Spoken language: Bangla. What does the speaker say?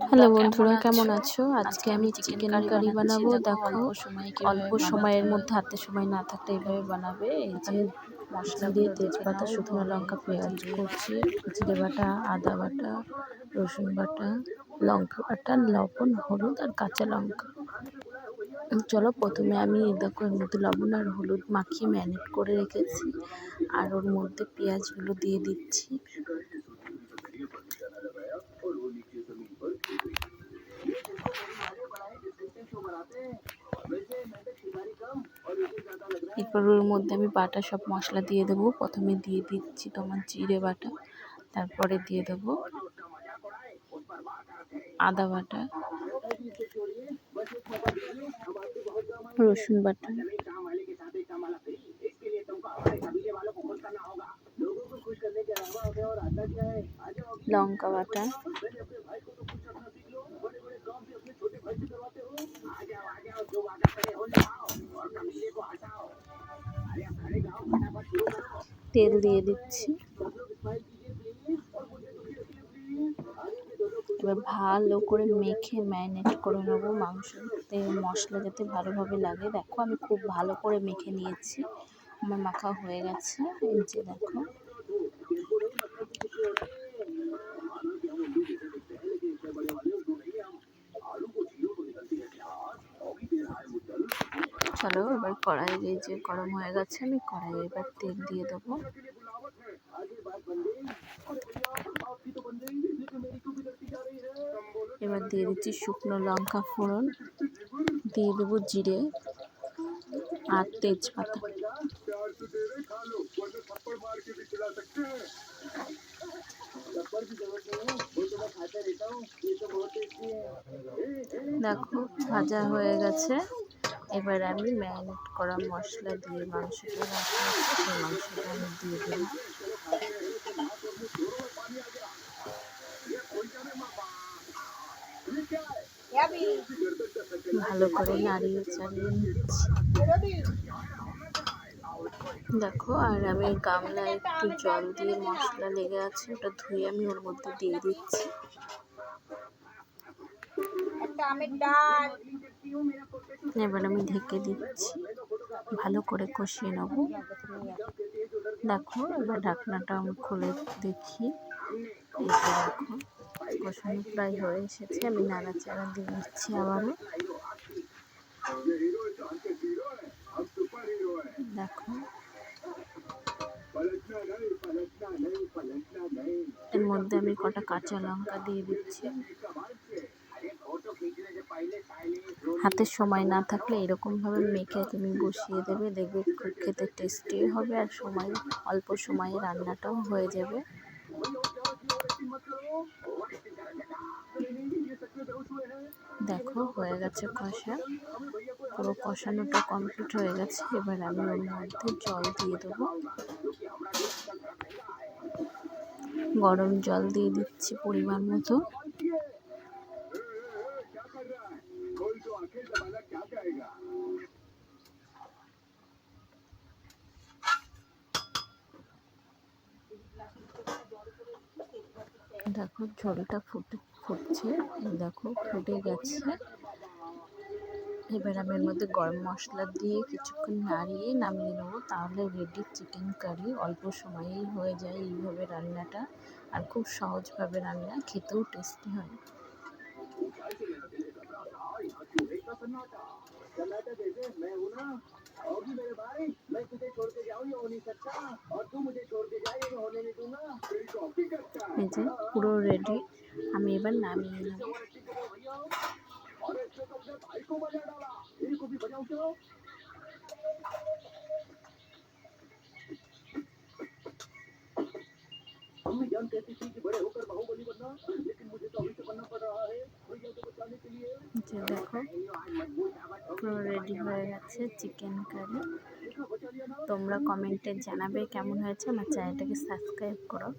হ্যালো বন্ধুরা, কেমন আছো? আজকে আমি চিকেন কারি বানাবো। দেখো, অল্প সময়ের মধ্যে হাতে সময় না থাকলে এইভাবে বানাবে। এই যে জিরে, তেজপাতা, শুকনো লঙ্কা, পেঁয়াজ কুচি, জিরে বাটা, আদা বাটা, রসুন বাটা, লঙ্কা বাটা, লবণ, হলুদ আর কাঁচা লঙ্কা। চলো, প্রথমে আমি দেখো এর মধ্যে লবণ আর হলুদ মাখিয়ে ম্যারিনেট করে রেখেছি, আর ওর মধ্যে পেঁয়াজগুলো দিয়ে দিচ্ছি। এরপর ওর মধ্যে আমি বাটা সব মশলা দিয়ে দেবো। প্রথমে দিয়ে দিচ্ছি তোমার জিরে বাটা, তারপরে দিয়ে দেবো আদা বাটা, রসুন বাটা, লঙ্কা বাটা, তেল দিয়ে দিচ্ছি। এবার ভালো করে মেখে ম্যারিনেট করে নেবো। মাংসতে মশলা যাতে ভালোভাবে লাগে। দেখো, আমি খুব ভালো করে মেখে নিয়েছি, আমার মাখা হয়ে গেছে। এই যে দেখো, চলো এবার কড়াই এই যে গরম হয়ে গেছে, আমি কড়াই এবার তেল দিয়ে দেবো। এবার দিয়ে দিচ্ছি শুকনো লঙ্কা ফোড়ন, দিয়ে দেবো জিরে আর তেজপাতা। দেখো, ভাজা হয়ে গেছে। এবার আমি ম্যারিনেট করা মশলা দিয়ে মাংসটা রাখা, সেই মাংসটা আমি দিয়ে দিলাম। ভালো করে নাড়িয়ে চাড়িয়ে নিচ্ছি। দেখো, আর আমি গামলায় একটু জল দিয়ে মশলা লেগে আছে, ওটা ধুয়ে আমি ওর মধ্যে দিয়ে দিচ্ছি। এবার আমি ঢেকে দিচ্ছি, ভালো করে কষিয়ে নেব। দেখো, এবার ঢাকনাটা আমি খুলে দেখি। এই যে দেখো, কষানো প্রায় হয়ে এসেছে। আমি নাড়াচাড়া দিয়ে দিচ্ছি আবারও। দেখো, এর মধ্যে আমি কটা কাঁচা লঙ্কা দিয়ে দিচ্ছি। হাতে সময় না থাকলে এরকমভাবে মেখে তুমি বসিয়ে দেবে, দেখবে খুব খেতে টেস্টি হবে, আর অল্প সময়ে রান্নাটাও হয়ে যাবে। দেখো, হয়ে গেছে কষা, পুরো কষানোটা কমপ্লিট হয়ে গেছে। এবার আমি ওর মধ্যে জল দিয়ে দেবো। গরম জল দিয়ে দিচ্ছি পরিমাণ মতো। দেখো, ঝোলটা ফুটছে, দেখো ফুটে গেছে। এবার আমি এর মধ্যে গরম মশলা দিয়ে কিছুক্ষণ নাড়িয়ে নামিয়ে নেবো। তাহলে রেডি চিকেন কারি। অল্প সময়েই হয়ে যায় এইভাবে রান্নাটা, আর খুব সহজভাবে রান্না, খেতেও টেস্টি হয়। এই যে পুরো রেডি, আমি এবার নামিয়ে নেব। যে দেখো, পুরো রেডি হয়ে গেছে চিকেন কারি। তোমরা কমেন্টে জানাবে কেমন হয়েছে। আমার চ্যানেলটাকে সাবস্ক্রাইব করো।